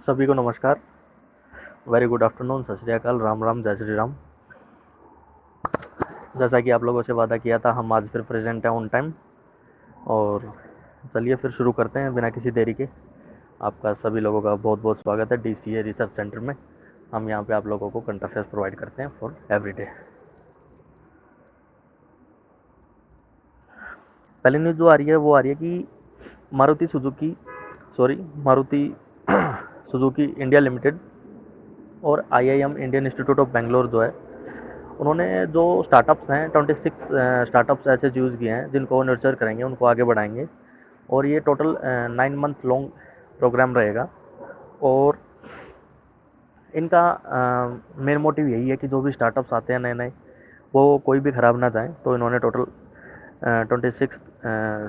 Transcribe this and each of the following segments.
सभी को नमस्कार। वेरी गुड आफ्टरनून, सत श्री अकाल, राम राम, जय श्री राम। जैसा कि आप लोगों से वादा किया था, हम आज फिर प्रेजेंट हैं ऑन टाइम। और चलिए फिर शुरू करते हैं बिना किसी देरी के। आपका सभी लोगों का बहुत बहुत स्वागत है DCA रिसर्च सेंटर में। हम यहाँ पे आप लोगों को करंट अफेयर्स प्रोवाइड करते हैं फॉर एवरी डे। पहली न्यूज़ जो आ रही है वो आ रही है कि Maruti Suzuki Maruti Suzuki India limited और IIM Indian institute of Bangalore जो है, उन्होंने जो स्टार्टअप्स हैं 26 स्टार्टअप्स ऐसे चूज़ किए हैं जिनको वो नर्चर करेंगे, उनको आगे बढ़ाएंगे। और ये टोटल 9 मंथ लॉन्ग प्रोग्राम रहेगा। और इनका मेन मोटिव यही है कि जो भी स्टार्टअप्स आते हैं नए नए, वो कोई भी ख़राब ना जाए। तो इन्होंने टोटल 26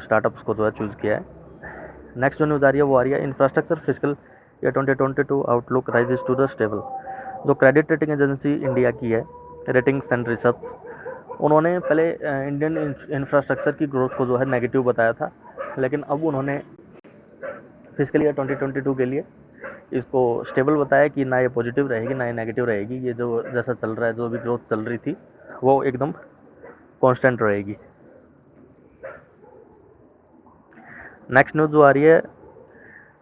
स्टार्टअप्स को जो है चूज़ किया है। नेक्स्ट जो न्यूज़ आ रही है वो आ रही है infrastructure physical year 2022 outlook raises to the stable. जो क्रेडिट रेटिंग एजेंसी इंडिया की है, रेटिंग्स एंड रिसर्च, उन्होंने पहले इंडियन इंफ्रास्ट्रक्चर की ग्रोथ को जो है नेगेटिव बताया था, लेकिन अब उन्होंने फिजिकल ईयर 2022 के लिए इसको स्टेबल बताया कि ना ये पॉजिटिव रहेगी ना ये नेगेटिव रहेगी। ये जो जैसा चल रहा है, जो भी ग्रोथ चल रही थी, वो एकदम कांस्टेंट रहेगी। नेक्स्ट न्यूज़ जो आ रही है,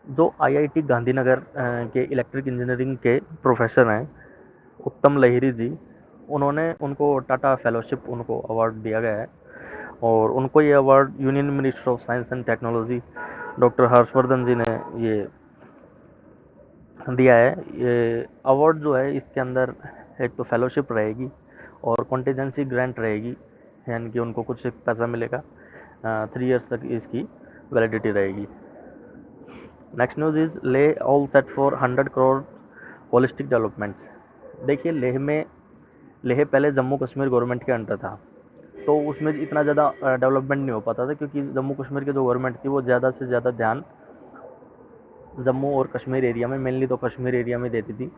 जो IIT गांधीनगर के इलेक्ट्रिक इंजीनियरिंग के प्रोफेसर हैं उत्तम लहिरी जी, उनको टाटा फेलोशिप उनको अवार्ड दिया गया है। और उनको ये award union minister of science and technology doctor Harshvardhan ji ने ये दिया है। ये अवार्ड जो है, इसके अंदर एक तो फेलोशिप रहेगी और कॉन्टीजेंसी ग्रांट रहेगी, यानी कि उनको कुछ पैसा मिलेगा। 3 इयर्स तक इसकी वैलिडिटी रहेगी। नेक्स्ट न्यूज़ इज़ ले all set for 100 crore holistic development. देखिए, लेह पहले जम्मू कश्मीर गवर्नमेंट के अंडर था, तो उसमें इतना ज़्यादा डेवलपमेंट नहीं हो पाता था, क्योंकि जम्मू कश्मीर की जो गवर्नमेंट थी वो ज़्यादा से ज़्यादा ध्यान जम्मू और कश्मीर एरिया में, मेनली तो कश्मीर एरिया में देती थी।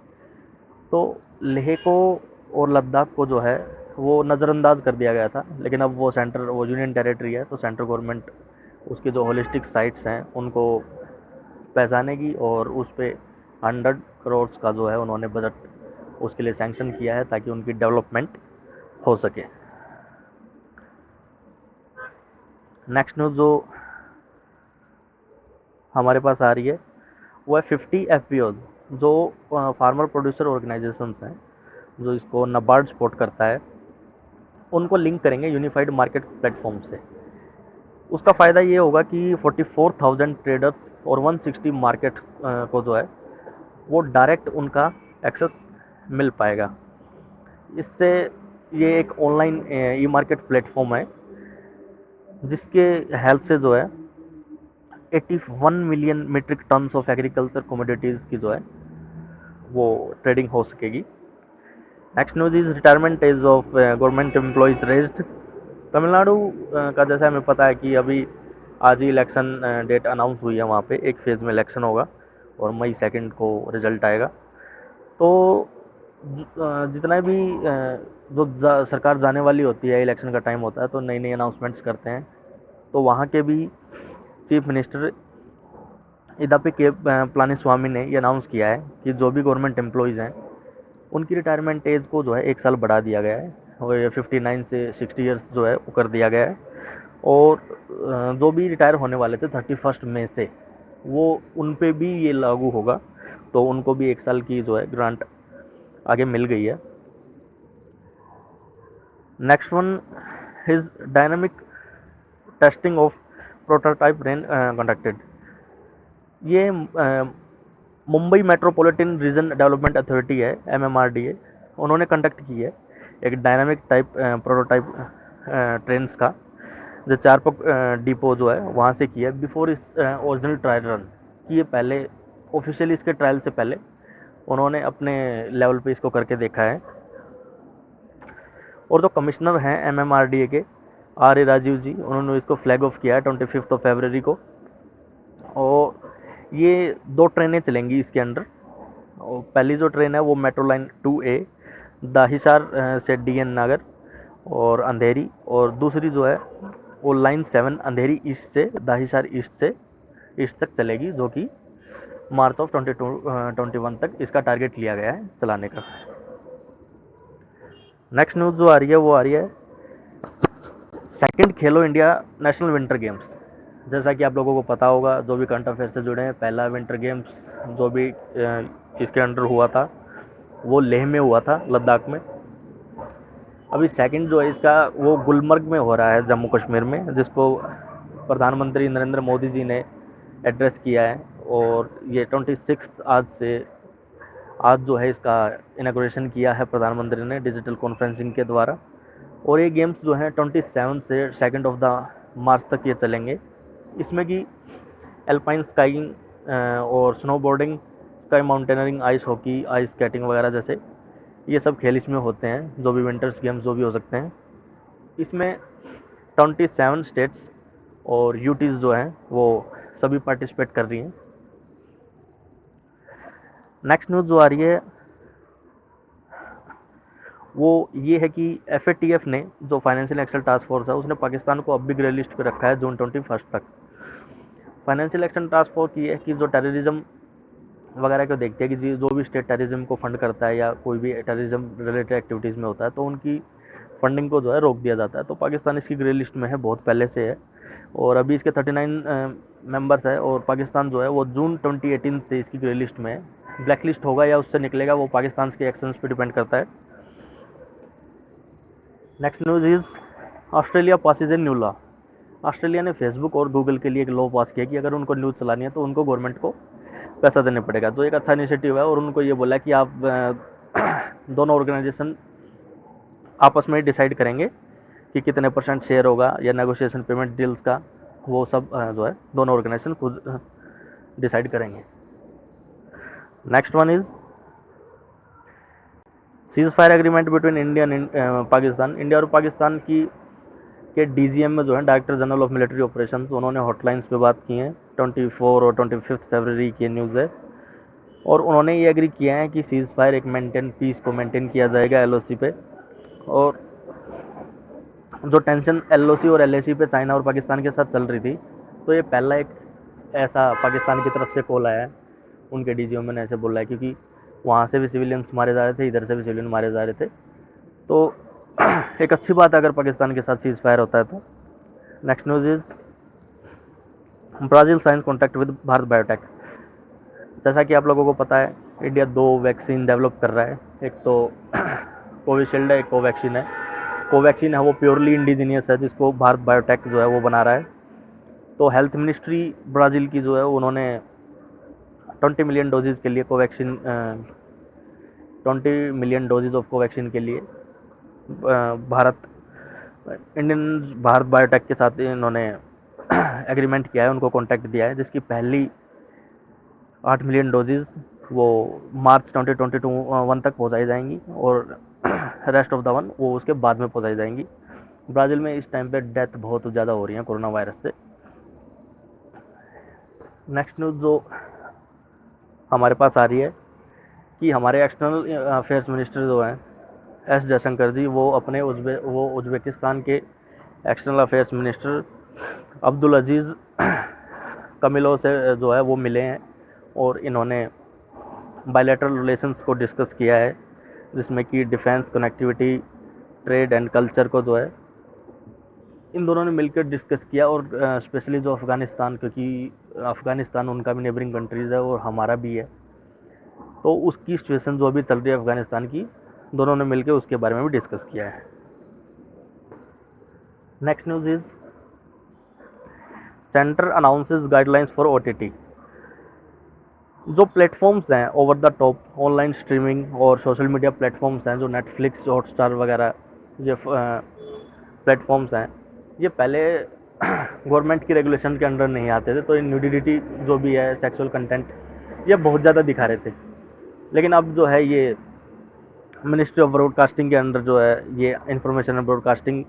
तो लेह को और लद्दाख को जो है वो नज़रअंदाज कर दिया गया था। लेकिन अब वो यूनियन टेरिटरी है, तो सेंट्रल गवर्नमेंट उसके जो होलिस्टिक साइट्स हैं उनको पहचानेगी, और उस पर 100 करोड़ का जो है उन्होंने बजट उसके लिए सैंक्शन किया है, ताकि उनकी डेवलपमेंट हो सके। नेक्स्ट न्यूज़ जो हमारे पास आ रही है वो है 50 FPOs, जो फार्मर प्रोड्यूसर ऑर्गेनाइजेशंस हैं, जो इसको नबार्ड सपोर्ट करता है, उनको लिंक करेंगे यूनिफाइड मार्केट प्लेटफॉर्म से। उसका फ़ायदा ये होगा कि 44,000 ट्रेडर्स और 160 मार्केट को जो है वो डायरेक्ट उनका एक्सेस मिल पाएगा। इससे ये एक ऑनलाइन ई मार्केट प्लेटफॉर्म है, जिसके हेल्प से जो है 81 million metric tons of agriculture commodities की जो है वो ट्रेडिंग हो सकेगी। Next news is retirement age of government employees raised. Tamil Nadu का जैसा हमें पता है कि अभी आज ही इलेक्शन डेट अनाउंस हुई है, वहाँ पे एक फेज़ में इलेक्शन होगा और मई 2 को रिजल्ट आएगा। तो जितना भी सरकार जाने वाली होती है, इलेक्शन का टाइम होता है, तो नई नई अनाउंसमेंट्स करते हैं। तो वहाँ के भी चीफ मिनिस्टर इदापी के पलानीस्वामी ने ये अनाउंस किया है कि जो भी गवर्नमेंट एम्प्लॉयज़ हैं उनकी रिटायरमेंट एज को जो है 1 साल बढ़ा दिया गया है, और 59 से 60 ईयर्स जो है वो कर दिया गया है। और जो भी रिटायर होने वाले थे 31 मई से, वो उन पे भी ये लागू होगा, तो उनको भी 1 साल की जो है ग्रांट आगे मिल गई है। Next one is dynamic testing of prototype train conducted. ये Mumbai metropolitan region development authority है, MMRDA, उन्होंने कंडक्ट की है एक डायनामिक टाइप प्रोटोटाइप ट्रेन्स का, जो चारपक डिपो जो है वहाँ से किया है। बिफोर इस ओरिजिनल ट्रायल रन किए पहले, ऑफिशियली इसके ट्रायल से पहले उन्होंने अपने लेवल पे इसको करके देखा है। और जो कमिश्नर हैं MMRDA के, RA राजीव जी, उन्होंने इसको फ्लैग ऑफ किया है 25 फरवरी को। और ये 2 ट्रेनें चलेंगी इसके अंडर। और पहली जो ट्रेन है वो मेट्रो लाइन 2A दाहिसार से DN नगर और अंधेरी, और दूसरी जो है वो लाइन 7 अंधेरी ईस्ट से दाहिसार ईस्ट तक चलेगी, जो कि मार्च ऑफ 2021 तक इसका टारगेट लिया गया है चलाने का। नेक्स्ट न्यूज़ जो आ रही है वो आ रही है सेकंड खेलो इंडिया नेशनल विंटर गेम्स। जैसा कि आप लोगों को पता होगा, जो भी करंट अफेयर से जुड़े हैं, पहला विंटर गेम्स जो भी इसके अंडर हुआ था वो लेह में हुआ था, लद्दाख में। अभी सेकंड जो है इसका वो गुलमर्ग में हो रहा है, जम्मू कश्मीर में, जिसको प्रधानमंत्री नरेंद्र मोदी जी ने एड्रेस किया है। और ये 26 आज जो है इसका इनाग्रेशन किया है प्रधानमंत्री ने डिजिटल कॉन्फ्रेंसिंग के द्वारा। और ये गेम्स जो हैं 27 से 2 ऑफ द मार्च तक ये चलेंगे। इसमें कि एल्पाइन स्काइंग और snowboarding, sky mountaineering, ice hockey, ice skating वगैरह जैसे ये सब खेल इसमें होते हैं, जो भी विंटर्स गेम्स जो भी हो सकते हैं। इसमें 27 स्टेट्स और यूटीज़ जो हैं वो सभी पार्टिसिपेट कर रही हैं। नेक्स्ट न्यूज़ जो आ रही है वो ये है कि FATF ने, जो फाइनेंशियल एक्शन टास्क फोर्स है, उसने पाकिस्तान को अब भी ग्रे लिस्ट पे रखा है जून 21 तक। फाइनेंशियल एक्शन टास्क फोर्स ये है कि जो टेररिज्म वगैरह को देखते हैं कि जो भी स्टेट टेररिज्म को फंड करता है या कोई भी टेररिज्म रिलेटेड एक्टिविटीज़ में होता है तो उनकी फंडिंग को जो है रोक दिया जाता है। तो पाकिस्तान इसकी ग्रे लिस्ट में है, बहुत पहले से है। और अभी इसके 39 मेंबर्स है। और पाकिस्तान जो है वो जून 2018 से इसकी ग्रे लिस्ट में है। ब्लैक लिस्ट होगा या उससे निकलेगा वो पाकिस्तान के एक्शंस पे डिपेंड करता है। Next news is Australia passes a new law. Australia ने फेसबुक और गूगल के लिए एक लॉ पास किया कि अगर उनको न्यूज़ चलानी है तो उनको गवर्नमेंट को पैसा देना पड़ेगा। जो एक अच्छा इनिशिएटिव है। और उनको ये बोला कि आप दोनों ऑर्गेनाइजेशन आपस में डिसाइड करेंगे कि कितने % शेयर होगा या नेगोशिएशन पेमेंट डील्स का, वो सब जो है दोनों ऑर्गेनाइजेशन खुद डिसाइड करेंगे। Next one is cease fire agreement between India and Pakistan. India और पाकिस्तान की के DGM में जो है director general of military operations, उन्होंने हॉटलाइंस पे बात की है। 24 और 25 फरवरी की न्यूज़ है। और उन्होंने ये एग्री किया है कि सीज़ फायर एक पीस को मेंटेन किया जाएगा LOC पे। और जो टेंशन LOC और LAC पे चाइना और पाकिस्तान के साथ चल रही थी, तो ये पहला एक ऐसा पाकिस्तान की तरफ से कॉल आया है। उनके DGM ने ऐसे बोला है, क्योंकि वहाँ से भी सिविलियंस मारे जा रहे थे, इधर से भी सिविलियन मारे जा रहे थे। तो एक अच्छी बात है अगर पाकिस्तान के साथ सीज फायर होता है तो। Next news is Brazil science contact with Bharat biotech. जैसा कि आप लोगों को पता है, इंडिया 2 वैक्सीन डेवलप कर रहा है। एक तो कोविशील्ड है, एक कोवैक्सीन है। कोवैक्सीन है वो प्योरली इंडिजीनियस है, जिसको भारत बायोटेक जो है वो बना रहा है। तो हेल्थ मिनिस्ट्री ब्राज़ील की जो है उन्होंने 20 मिलियन डोजेज़ के लिए Covaxin 20 million doses of Covaxin के लिए भारत बायोटेक के साथ इन्होंने एग्रीमेंट किया है, उनको कॉन्टैक्ट दिया है, जिसकी पहली 8 मिलियन डोजेज़ वो मार्च 2021 तक पहुंचाई जाएंगी। और रेस्ट ऑफ द वन वो उसके बाद में पहुंचाई जाएंगी। ब्राज़ील में इस टाइम पे डेथ बहुत ज़्यादा हो रही है कोरोना वायरस से। नेक्स्ट न्यूज़ जो हमारे पास आ रही है कि हमारे एक्सटर्नल अफेयर्स मिनिस्टर जो हैं S जयशंकर जी, वो उज्बेकिस्तान के एक्सटर्नल अफेयर्स मिनिस्टर अब्दुल अजीज़ कमिलो से जो है वो मिले हैं। और इन्होंने बायलैटरल रिलेशंस को डिस्कस किया है, जिसमें कि defence, connectivity, trade and culture को जो है इन दोनों ने मिलकर डिस्कस किया। और स्पेशली जो अफ़गानिस्तान, क्योंकि अफ़गानिस्तान उनका भी नेबरिंग कंट्रीज़ है और हमारा भी है, तो उसकी सिचुएशन जो अभी चल रही है अफ़गानिस्तान की, दोनों ने मिलकर उसके बारे में भी डिस्कस किया है। Next news is centre announces guidelines for OTT। जो प्लेटफॉर्म्स हैं over the top online streaming और सोशल मीडिया प्लेटफॉर्म्स हैं, जो नेटफ्लिक्स, हॉटस्टार वगैरह ये प्लेटफॉर्म्स हैं, ये पहले गवर्नमेंट की रेगुलेशन के अंडर नहीं आते थे। तो ये न्यूडिटी जो भी है, सेक्सुअल कंटेंट, ये बहुत ज़्यादा दिखा रहे थे। लेकिन अब जो है ये मिनिस्ट्री ऑफ ब्रॉडकास्टिंग के अंडर जो है ये इंफॉर्मेशन एंड ब्रॉडकास्टिंग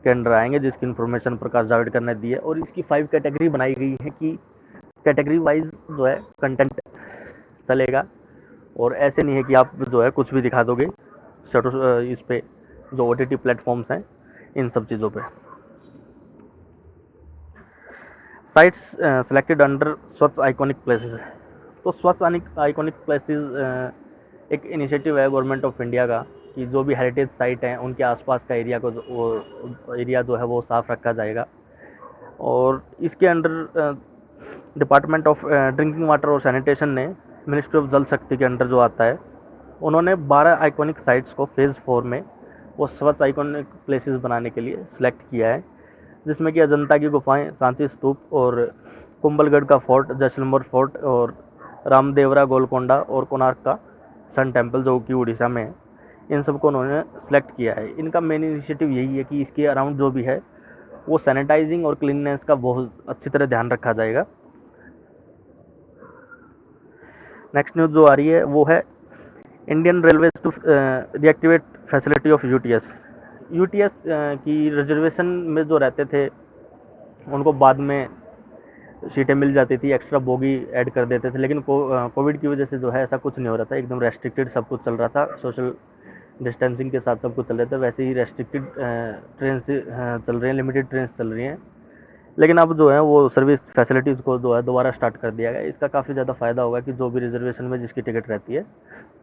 के अंडर आएंगे, जिसकी इन्फॉर्मेशन प्रकाश जावड़ेकर ने दी है। और इसकी 5 कैटेगरी बनाई गई है कि कैटेगरी वाइज जो है कंटेंट चलेगा। और ऐसे नहीं है कि आप जो है कुछ भी दिखा दोगे इस पे जो OTT प्लेटफॉर्म्स हैं इन सब चीज़ों पे। साइट्स सेलेक्टेड अंडर स्वच्छ आइकॉनिक प्लेसेस। तो स्वच्छ आइकॉनिक प्लेसेस एक इनिशिएटिव है गवर्नमेंट ऑफ इंडिया का कि जो भी हेरिटेज साइट हैं उनके आसपास का एरिया को वो एरिया जो है वो साफ़ रखा जाएगा। और इसके under department of drinking water और सैनिटेशन ने मिनिस्ट्री ऑफ जल शक्ति के अंडर जो आता है, उन्होंने 12 आइकॉनिक साइट्स को फेज़ 4 में वो स्वच्छ आइकॉनिक प्लेसेस बनाने के लिए सिलेक्ट किया है, जिसमें कि अजंता की गुफाएं, सांची स्तूप और कुंभलगढ़ का फोर्ट, जैसलमेर फोर्ट और रामदेवरा गोलकोंडा और कोणार्क का सन टेम्पल जो कि उड़ीसा में है, इन सबको उन्होंने सेलेक्ट किया है। इनका मेन इनिशिएटिव यही है कि इसके अराउंड जो भी है वो सैनिटाइजिंग और क्लीननेस का बहुत अच्छी तरह ध्यान रखा जाएगा। नेक्स्ट न्यूज़ जो आ रही है वो है Indian railways to reactivate facility of UTS. UTS की रिजर्वेशन में जो रहते थे उनको बाद में सीटें मिल जाती थी, एक्स्ट्रा बोगी ऐड कर देते थे, लेकिन कोविड की वजह से जो है ऐसा कुछ नहीं हो रहा था, एकदम रेस्ट्रिक्टेड सब कुछ चल रहा था, सोशल डिस्टेंसिंग के साथ सब कुछ चल रहा था। वैसे ही रेस्ट्रिक्टेड ट्रेन से चल रही हैं, लिमिटेड ट्रेन चल रही हैं, लेकिन अब जो है वो सर्विस फैसिलिटीज़ को जो है दोबारा स्टार्ट कर दिया गया। इसका काफ़ी ज़्यादा फ़ायदा होगा कि जो भी रिजर्वेशन में जिसकी टिकट रहती है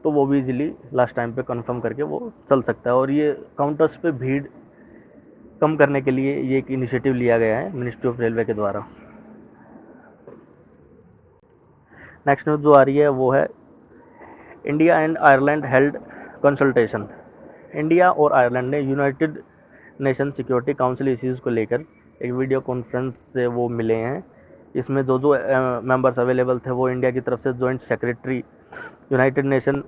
तो वो भी इजीली लास्ट टाइम पे कंफर्म करके वो चल सकता है। और ये काउंटर्स पे भीड़ कम करने के लिए ये एक इनिशिएटिव लिया गया है मिनिस्ट्री ऑफ रेलवे के द्वारा। नेक्स्ट न्यूज़ जो आ रही है वो है India and Ireland held consultation. India और आयरलैंड ने United nation security council issues को लेकर एक वीडियो कॉन्फ्रेंस से वो मिले हैं। इसमें जो जो मेंबर्स अवेलेबल थे वो इंडिया की तरफ से joint secretary United Nation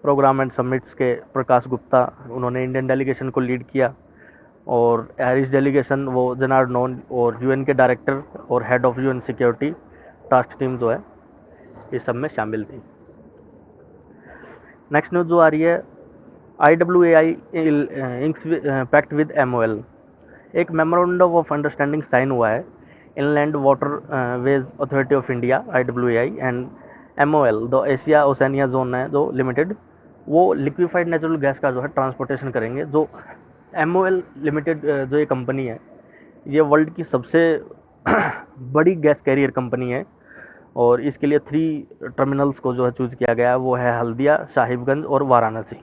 program and summits के प्रकाश गुप्ता, उन्होंने इंडियन डेलीगेशन को लीड किया, और आयरिश डेलीगेशन वो जेनार्ड नोन और यूएन के डायरेक्टर और head of UN security task team जो है इस सब में शामिल थी। नेक्स्ट न्यूज़ जो आ रही है IWAI inks pact with MOL। एक मेमोरेंडम ऑफ अंडरस्टैंडिंग साइन हुआ है inland water ways authority of India IWAI and MOL, दो एशिया ओसेनिया जोन है जो लिमिटेड, वो लिक्विफाइड नेचुरल गैस का जो है ट्रांसपोर्टेशन करेंगे। जो MOL लिमिटेड जो ये कंपनी है ये वर्ल्ड की सबसे बड़ी गैस कैरियर कंपनी है, और इसके लिए 3 टर्मिनल्स को जो है चूज़ किया गया है, वो है हल्दिया, साहिबगंज और वाराणसी।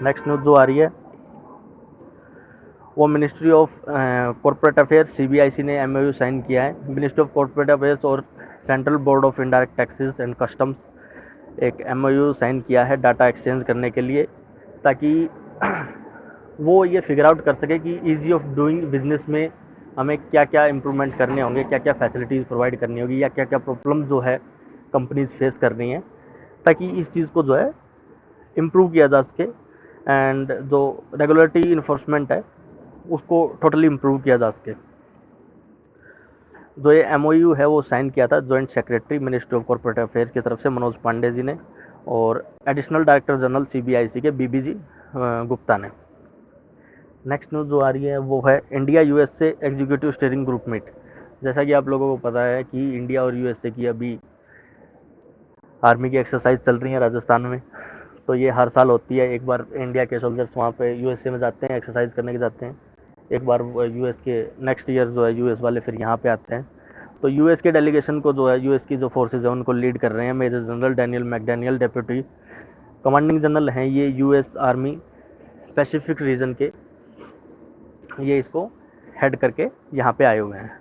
नेक्स्ट न्यूज़ जो आ रही है वो ministry of corporate affairs CBIC ने MOU साइन किया है। मिनिस्ट्री ऑफ कॉर्पोरेट अफेयर्स और central board of indirect taxes and customs एक MOU साइन किया है डाटा एक्सचेंज करने के लिए, ताकि वो ये फिगर आउट कर सके कि ईजी ऑफ डूइंग बिजनेस में हमें क्या क्या इम्प्रूवमेंट करने होंगे, क्या क्या फैसिलिटीज़ प्रोवाइड करनी होगी, या क्या क्या प्रॉब्लम जो है कंपनीज फेस कर रही हैं, ताकि इस चीज़ को जो है इम्प्रूव किया जा सके, एंड जो रेगुलेटरी इन्फोर्समेंट है उसको टोटली इम्प्रूव किया जा सके। जो ये MOU है वो साइन किया था joint secretary ministry of corporate affairs की तरफ से मनोज पांडे जी ने, और एडिशनल डायरेक्टर जनरल CBIC के BBG गुप्ता ने। नेक्स्ट न्यूज़ जो आ रही है वो है India USA executive steering group meet. जैसा कि आप लोगों को पता है कि इंडिया और USA की अभी आर्मी की एक्सरसाइज चल रही है राजस्थान में, तो ये हर साल होती है। एक बार इंडिया के सोल्जर्स वहाँ पे USA में जाते हैं, एक्सरसाइज करने के जाते हैं, एक बार US के नेक्स्ट ईयर जो है US वाले फिर यहाँ पे आते हैं। तो US के डेलीगेशन को जो है US की जो फोर्सेज है उनको लीड कर रहे हैं major general Daniel McDaniel, deputy commanding general हैं ये US आर्मी पैसिफिक रीजन के, ये इसको हेड करके यहाँ पे आए हुए हैं।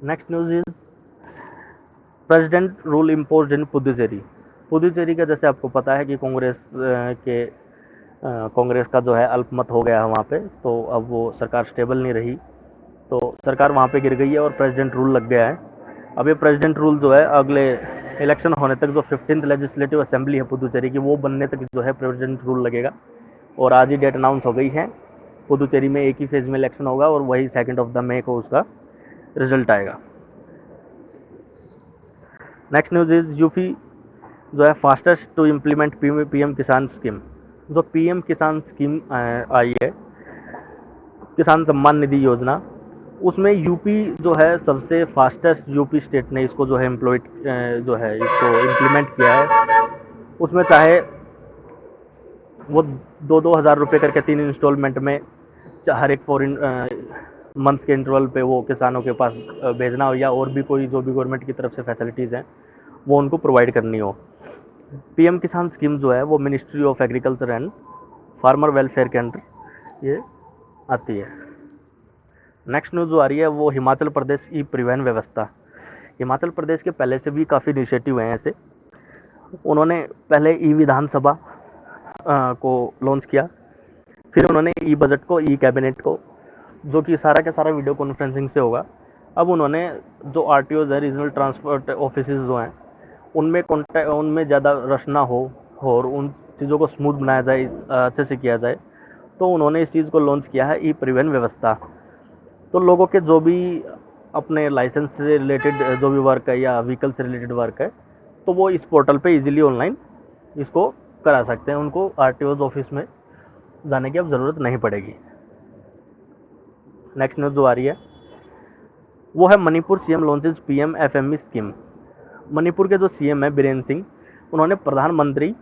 Next news is president rule imposed इन पुदुचेरी। पुदुचेरी का जैसे आपको पता है कि कांग्रेस का जो है अल्पमत हो गया है वहाँ पे, तो अब वो सरकार स्टेबल नहीं रही, तो सरकार वहाँ पे गिर गई है और प्रेसिडेंट रूल लग गया है। अब ये प्रेसिडेंट रूल जो है अगले इलेक्शन होने तक, जो 15th लेजिस्लेटिव असेंबली है पुदुचेरी की, वो बनने तक जो है प्रेसिडेंट रूल लगेगा। और आज ही डेट अनाउंस हो गई है, पुदुचेरी में एक ही फेज़ में इलेक्शन होगा और वही 2 मई को उसका रिजल्ट आएगा। नेक्स्ट न्यूज़ इज यूपी जो है फास्टेस्ट टू इम्प्लीमेंट PM किसान स्कीम। जो PM किसान स्कीम आई है, किसान सम्मान निधि योजना, उसमें यूपी जो है सबसे फास्टेस्ट, यूपी स्टेट ने इसको जो है जो है इसको इम्प्लीमेंट किया है। उसमें चाहे वो 2-2 हज़ार रुपये करके 3 इंस्टॉलमेंट में हर एक मंथ्स के इंटरवल पे वो किसानों के पास भेजना हो, या और भी कोई जो भी गवर्नमेंट की तरफ से फैसिलिटीज़ हैं वो उनको प्रोवाइड करनी हो। पीएम किसान स्कीम जो है वो ministry of agriculture and farmer welfare के अंडर ये आती है। नेक्स्ट न्यूज़ जो आ रही है वो हिमाचल प्रदेश ई परिवहन व्यवस्था। हिमाचल प्रदेश के पहले से भी काफ़ी इनिशिएटिव हैं ऐसे। उन्होंने पहले ई विधानसभा को लॉन्च किया, फिर उन्होंने ई बजट को, ई कैबिनेट को, जो कि सारा का सारा वीडियो कॉन्फ्रेंसिंग से होगा। अब उन्होंने जो आरटीओज है, रीजनल ट्रांसपोर्ट ऑफिस जो हैं, उनमें कॉन्टैक्ट, उनमें ज़्यादा रश ना हो और उन चीज़ों को स्मूथ बनाया जाए, अच्छे से किया जाए, तो उन्होंने इस चीज़ को लॉन्च किया है ई परिवहन व्यवस्था। तो लोगों के जो भी अपने लाइसेंस से रिलेटेड जो भी वर्क है या व्हीकल से रिलेटेड वर्क है, तो वो इस पोर्टल पे इजीली ऑनलाइन इसको करा सकते हैं। उनको आरटीओ ऑफिस में जाने की अब ज़रूरत नहीं पड़ेगी। नेक्स्ट न्यूज़ जो आ रही है वो है Manipur CM launches PM FME scheme. Manipur के जो सीएम है बीरेन सिंह, उन्होंने प्रधानमंत्री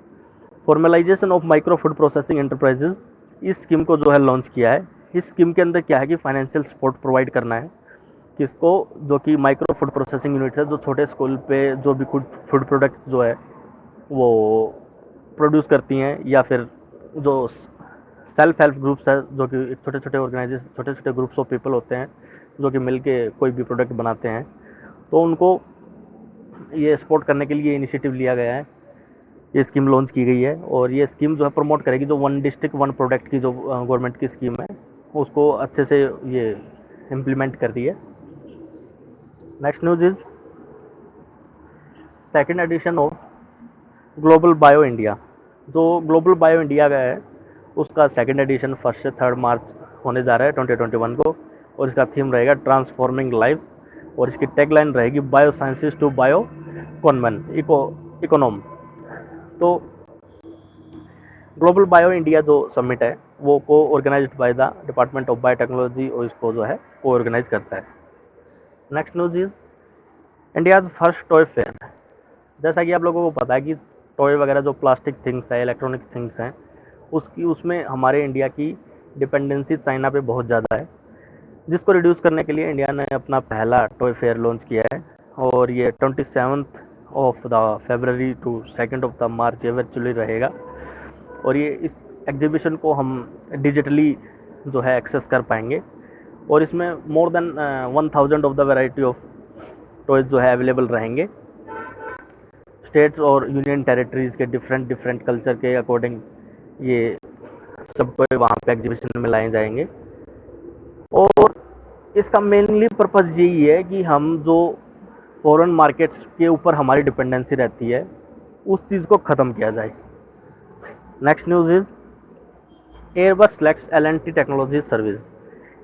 formalisation of micro food processing enterprises इस स्कीम को जो है लॉन्च किया है। इस स्कीम के अंदर क्या है कि फाइनेंशियल सपोर्ट प्रोवाइड करना है किसको, जो कि माइक्रो फूड प्रोसेसिंग यूनिट्स है, जो छोटे स्कूल पे जो भी फूड प्रोडक्ट्स जो है वो प्रोड्यूस करती हैं, या फिर जो सेल्फ हेल्प ग्रुप्स है, जो कि छोटे छोटे ऑर्गेनाइजेशन, छोटे छोटे ग्रुप्स ऑफ पीपल होते हैं जो कि मिल के कोई भी प्रोडक्ट बनाते हैं, तो उनको ये सपोर्ट करने के लिए इनिशिएटिव लिया गया है। ये स्कीम लॉन्च की गई है और ये स्कीम जो है प्रमोट करेगी जो वन डिस्ट्रिक्ट वन प्रोडक्ट की जो गवर्नमेंट की स्कीम है उसको अच्छे से ये इम्प्लीमेंट कर रही है। Next news is second edition of global bio India. जो ग्लोबल बायो इंडिया का है उसका सेकेंड एडिशन 1 से 3 मार्च होने जा रहा है 2021 को, और इसका थीम रहेगा ट्रांसफॉर्मिंग लाइफ्स, और इसकी टैगलाइन रहेगी bio sciences to bio common economy. तो ग्लोबल बायो इंडिया जो समिट है वो co organized by the department of biotechnology, और इसको जो है को ऑर्गेनाइज करता है। Next news is India's first toy fair. जैसा कि आप लोगों को पता है कि टॉय वगैरह जो प्लास्टिक थिंग्स है, इलेक्ट्रॉनिक थिंग्स हैं, उसमें हमारे इंडिया की डिपेंडेंसी चाइना पे बहुत ज़्यादा है, जिसको रिड्यूस करने के लिए इंडिया ने अपना पहला टॉय फेयर लॉन्च किया है, और ये 27 of the February to 2 of the March ये वर्चुअली रहेगा। और ये इस एग्जीबिशन को हम डिजिटली जो है एक्सेस कर पाएंगे, और इसमें more than 1000 of the variety of toys जो है अवेलेबल रहेंगे। स्टेट्स और यूनियन टेरिटरीज़ के डिफरेंट कल्चर के अकॉर्डिंग ये सब टॉय वहाँ पे एग्जीबिशन में लाए जाएंगे। और इसका मेनली पर्पज़ यही है कि हम जो फॉरेन मार्केट्स के ऊपर हमारी डिपेंडेंसी रहती है उस चीज़ को ख़त्म किया जाए। Next news is Airbus selects L&T technology service.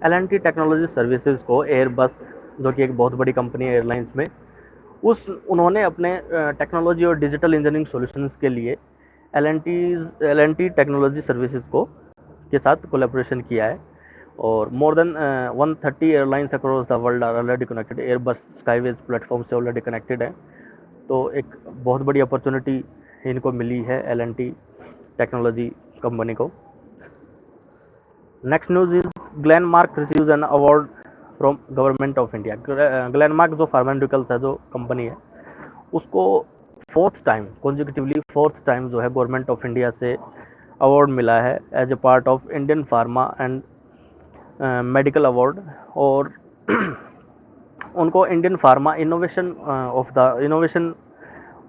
L&T technology services को एयरबस, जो कि एक बहुत बड़ी कंपनी है एयरलाइंस में, उन्होंने अपने टेक्नोलॉजी और डिजिटल इंजीनियरिंग सॉल्यूशंस के लिए एल&टी टेक्नोलॉजी सर्विसेज को के साथ कोलैबोरेशन किया है, और more than 130 airlines across the world are already connected. Airbus Skyways platform से ऑलरेडी कनेक्टेड है, तो एक बहुत बड़ी अपॉर्चुनिटी इनको मिली है एल&टी टेक्नोलॉजी कंपनी को। Next news is Glenmark receives an award from government of India. Glenmark जो फार्मास्यूटिकल्स है जो कंपनी है, उसको 4th time consecutively 4th time जो है गवर्नमेंट ऑफ इंडिया से अवार्ड मिला है as a part of Indian pharma and medical award, और उनको Indian pharma innovation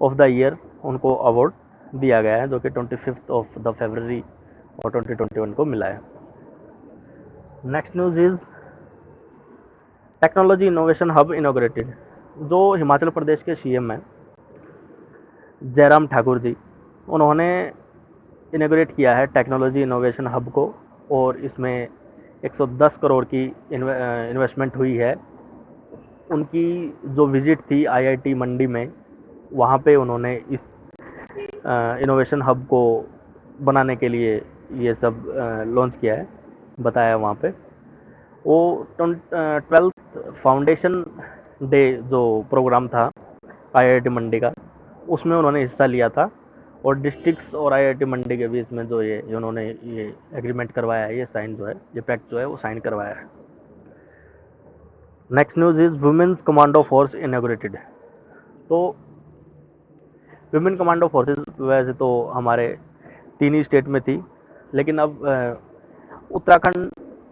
of the year उनको अवार्ड दिया गया है, जो कि 25 ऑफ द फरवरी और 2021 को मिला है। Next news is technology innovation hub inaugurated. जो हिमाचल प्रदेश के सीएम हैं जयराम ठाकुर जी, उन्होंने इनोग्रेट किया है टेक्नोलॉजी इनोवेशन हब को, और इसमें 110 करोड़ की इन्वेस्टमेंट हुई है। उनकी जो विज़िट थी आईआईटी मंडी में, वहाँ पे उन्होंने इस इनोवेशन हब को बनाने के लिए ये सब लॉन्च किया है, बताया वहाँ पे। वो 12th फाउंडेशन डे जो प्रोग्राम था आईआईटी मंडी का, उसमें उन्होंने हिस्सा लिया था, और डिस्ट्रिक्ट्स और आईआईटी मंडी के बीच में जो उन्होंने ये एग्रीमेंट करवाया है, ये साइन जो है, ये पैक्ट जो है वो साइन करवाया है। Next news is women's commando force inaugurated. तो वुमेन कमांडो फोर्सेस वैसे तो हमारे 3 ही स्टेट में थी, लेकिन अब उत्तराखंड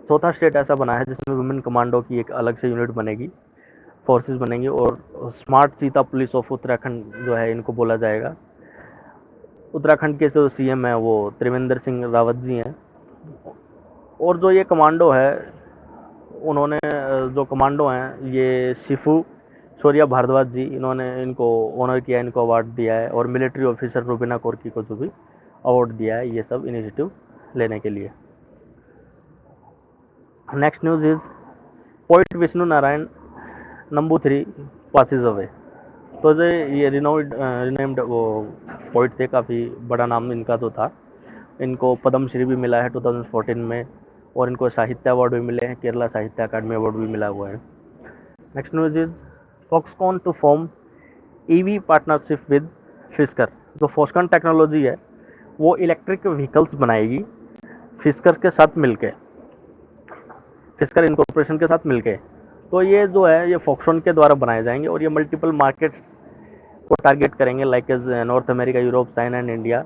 चौथा स्टेट ऐसा बना है जिसमें वुमेन कमांडो की एक अलग से यूनिट बनेगी, फोर्सेस बनेंगी, और स्मार्ट चीता पुलिस ऑफ उत्तराखंड जो है इनको बोला जाएगा। उत्तराखंड के जो सीएम है वो त्रिवेंद्र सिंह रावत जी हैं। और जो ये कमांडो है, उन्होंने जो कमांडो हैं ये शिफू शौर्या भारद्वाज जी, इन्होंने इनको ऑनर किया, इनको अवार्ड दिया है, और मिलिट्री ऑफिसर रुबीना कोर्की को जो भी अवार्ड दिया है ये सब इनिशिएटिव लेने के लिए। Next news is poet Vishnu Narayan Namboothiri passes away. तो जो ये रिनेम्ड वो पोइट थे, काफ़ी बड़ा नाम इनका तो था। इनको पद्म श्री भी मिला है 2014 में, और इनको साहित्य अवार्ड भी मिले हैं, केरला साहित्य अकादमी अवार्ड भी मिला हुआ है। Next news is Foxconn to form EV partnership with Fisker. जो फॉक्सकॉन टेक्नोलॉजी है वो इलेक्ट्रिक व्हीकल्स बनाएगी फिस्कर के साथ मिलके, फिस्कर इनकॉर्पोरेशन के साथ मिलके। तो ये जो है ये फॉक्सकॉन के द्वारा बनाए जाएंगे, और ये मल्टीपल मार्केट्स को टारगेट करेंगे, like as North America, Europe, China and India.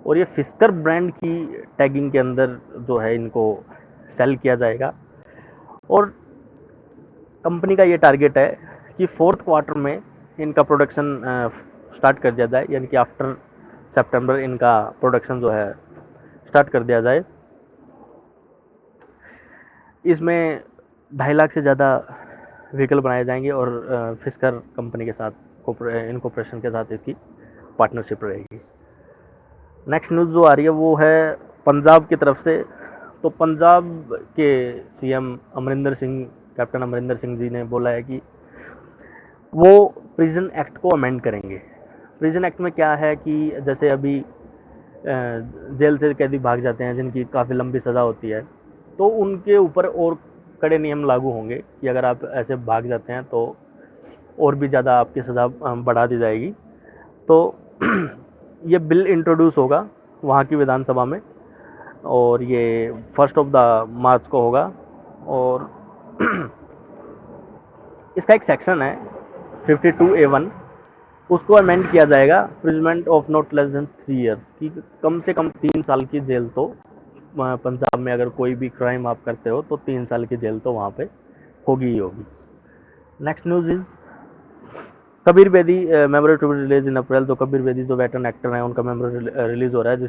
और ये फिस्कर ब्रांड की टैगिंग के अंदर जो है इनको सेल किया जाएगा। और कंपनी का ये टारगेट है कि 4th क्वार्टर में इनका प्रोडक्शन स्टार्ट कर दिया जाए, यानी कि आफ्टर सितंबर इनका प्रोडक्शन जो है स्टार्ट कर दिया जाए। इसमें 2.5 लाख से ज़्यादा व्हीकल बनाए जाएंगे, और फिस्कर कंपनी के साथ इनकॉर्पोरेशन के साथ इसकी पार्टनरशिप रहेगी। नेक्स्ट न्यूज़ जो आ रही है वो है पंजाब की तरफ से। तो पंजाब के सीएम अमरिंदर सिंह, कैप्टन अमरिंदर सिंह जी ने बोला है कि वो प्रिजन एक्ट को अमेंड करेंगे। प्रिजन एक्ट में क्या है कि जैसे अभी जेल से कैदी भाग जाते हैं जिनकी काफ़ी लंबी सज़ा होती है, तो उनके ऊपर और कड़े नियम लागू होंगे कि अगर आप ऐसे भाग जाते हैं तो और भी ज़्यादा आपकी सज़ा बढ़ा दी जाएगी। तो ये बिल इंट्रोड्यूस होगा वहाँ की विधानसभा में, और ये 1 मार्च को होगा। और इसका एक सेक्शन है 52A1, उसको अमेंड किया जाएगा, imprisonment of not less than 3 years की, कम से कम 3 साल की जेल। तो पंजाब में अगर कोई भी क्राइम आप करते हो तो 3 साल की जेल तो वहाँ पे होगी ही होगी। Next news is Kabir Bedi memorial to be release in April. जो कबीर बेदी जो वेटरन एक्टर हैं उनका मेमोरियल रिलीज़ हो रहा है,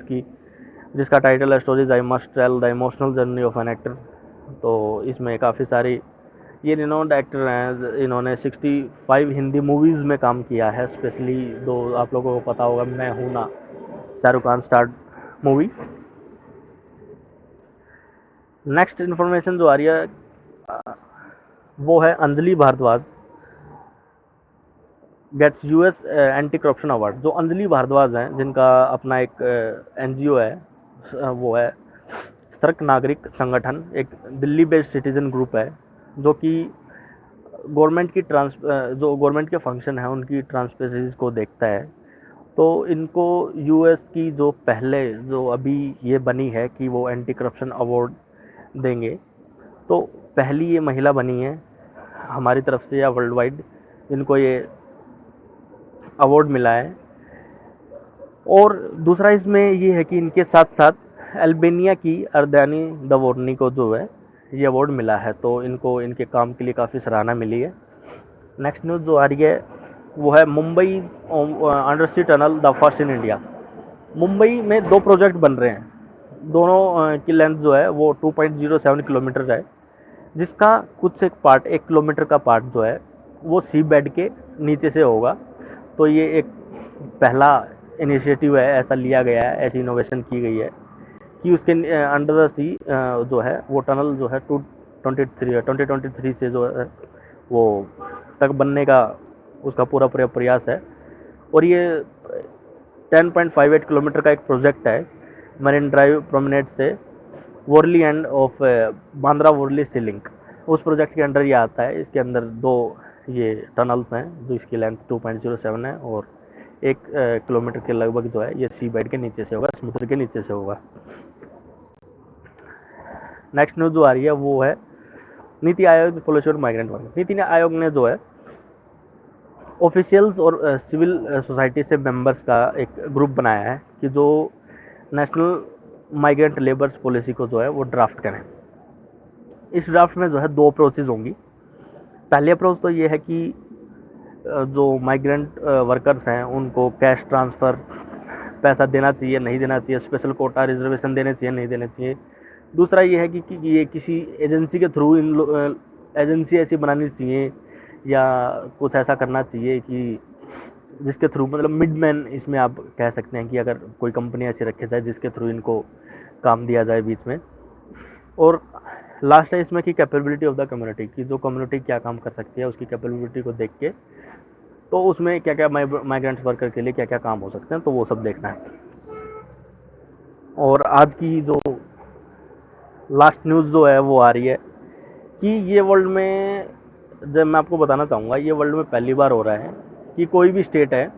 जिसका टाइटल है stories I must tell the emotional journey of an actor. तो इसमें काफ़ी सारी ये रिनोन्ड एक्टर हैं, इन्होंने 65 हिंदी मूवीज़ में काम किया है। स्पेशली दो आप लोगों को पता होगा, Main Hoon Na, Shahrukh Khan starred movie. Next information जो आ रही है वो है Anjali Bhardwaj gets US anti corruption award. जो अंजलि भारद्वाज हैं जिनका अपना एक एनजीओ है, वो है सतर्क नागरिक संगठन, एक दिल्ली बेस्ड सिटीजन ग्रुप है जो कि गवर्नमेंट की जो गवर्नमेंट के फंक्शन है उनकी ट्रांसपेरेंसी को देखता है। तो इनको यूएस की जो पहले जो अभी ये बनी है कि वो एंटी करप्शन अवार्ड देंगे, तो पहली ये महिला बनी है हमारी तरफ से या वर्ल्ड वाइड जिनको ये अवार्ड मिला है। और दूसरा इसमें ये है कि इनके साथ साथ अल्बानिया की अर्दानी दवोर्नी को जो है ये अवार्ड मिला है, तो इनको इनके काम के लिए काफ़ी सराहना मिली है। नेक्स्ट न्यूज़ जो आ रही है वो है Mumbai under sea tunnel the first in India. Mumbai में 2 प्रोजेक्ट बन रहे हैं, दोनों की लेंथ जो है वो 2.07 किलोमीटर है, जिसका कुछ एक पार्ट 1 किलोमीटर का पार्ट जो है वो सी बेड के नीचे से होगा। तो ये एक पहला इनिशिएटिव है, ऐसा लिया गया है, ऐसी इनोवेशन की गई है कि उसके अंडर द सी जो है वो टनल जो है 2023 से जो है वो तक बनने का उसका पूरा प्रयास है। और ये 10.58 किलोमीटर का एक प्रोजेक्ट है मरीन ड्राइव प्रोमेनेड से Worli end of Bandra Worli sea link, उस प्रोजेक्ट के अंडर ये आता है। इसके अंदर 2 ये टनल्स हैं जो इसकी लेंथ 2.07 है, और 1 किलोमीटर के लगभग जो है ये सी बेड के नीचे से होगा, समुद्र के नीचे से होगा। नेक्स्ट न्यूज़ जो आ रही है वो है नीति आयोग पॉलिसी और माइग्रेंट वर्कर्स। नीति आयोग ने जो है ऑफिशियल्स और सिविल सोसाइटी से मेंबर्स का एक ग्रुप बनाया है कि जो नेशनल माइग्रेंट लेबर्स पॉलिसी को जो है वो ड्राफ्ट करें। इस ड्राफ्ट में जो है 2 अप्रोचेज होंगी। पहली अप्रोच तो ये है कि जो माइग्रेंट वर्कर्स हैं उनको कैश ट्रांसफ़र पैसा देना चाहिए, नहीं देना चाहिए, स्पेशल कोटा रिजर्वेशन देने चाहिए, नहीं देने चाहिए। दूसरा ये है कि ये किसी एजेंसी के थ्रू एजेंसी ऐसी बनानी चाहिए या कुछ ऐसा करना चाहिए कि जिसके थ्रू मतलब मिडमैन इसमें आप कह सकते हैं कि अगर कोई कंपनी ऐसी रखी जाए जिसके थ्रू इनको काम दिया जाए बीच में। और लास्ट है इसमें कि कैपेबिलिटी ऑफ द कम्युनिटी, कि जो कम्युनिटी क्या काम कर सकती है उसकी कैपेबिलिटी को देख के तो उसमें क्या क्या माइग्रेंट्स वर्कर के लिए क्या क्या काम हो सकते हैं, तो वो सब देखना है। और आज की जो लास्ट न्यूज़ जो है वो आ रही है कि ये वर्ल्ड में, जब मैं आपको बताना चाहूँगा, ये वर्ल्ड में पहली बार हो रहा है कि कोई भी स्टेट है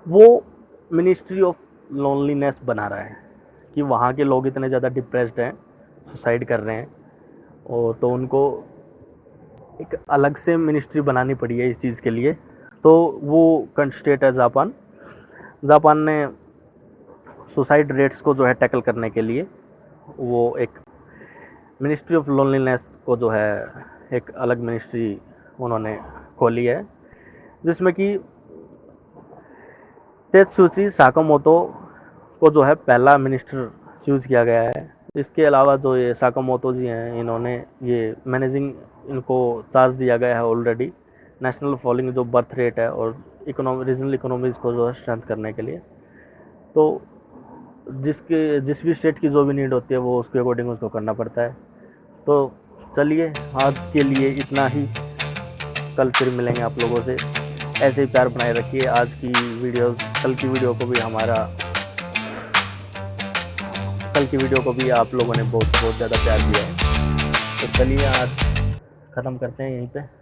वो मिनिस्ट्री ऑफ लोनलीनेस बना रहा है कि वहाँ के लोग इतने ज़्यादा डिप्रेस्ड हैं, सुसाइड कर रहे हैं, और तो उनको एक अलग से मिनिस्ट्री बनानी पड़ी है इस चीज़ के लिए। तो वो स्टेट है जापान। जापान ने सुसाइड रेट्स को जो है टैकल करने के लिए वो एक मिनिस्ट्री ऑफ लोनलीनेस को जो है एक अलग मिनिस्ट्री उन्होंने खोली है, जिसमें कि तेत्सुची साकामोतो को जो है पहला मिनिस्टर चूज़ किया गया है। इसके अलावा जो ये साकामोतो जी हैं, इन्होंने ये मैनेजिंग इनको चार्ज दिया गया है ऑलरेडी, नेशनल फॉलोइंग जो बर्थ रेट है और रीजनल इकोनॉमीज़ को जो है स्ट्रेंथ करने के लिए। तो जिस भी स्टेट की जो भी नीड होती है वो उसके अकॉर्डिंग उसको करना पड़ता है। तो चलिए आज के लिए इतना ही, कल फिर मिलेंगे आप लोगों से। ऐसे ही प्यार बनाए रखिए। आज की वीडियो, कल की वीडियो को भी आप लोगों ने बहुत ज़्यादा प्यार दिया है। तो चलिए आज ख़त्म करते हैं यहीं पे।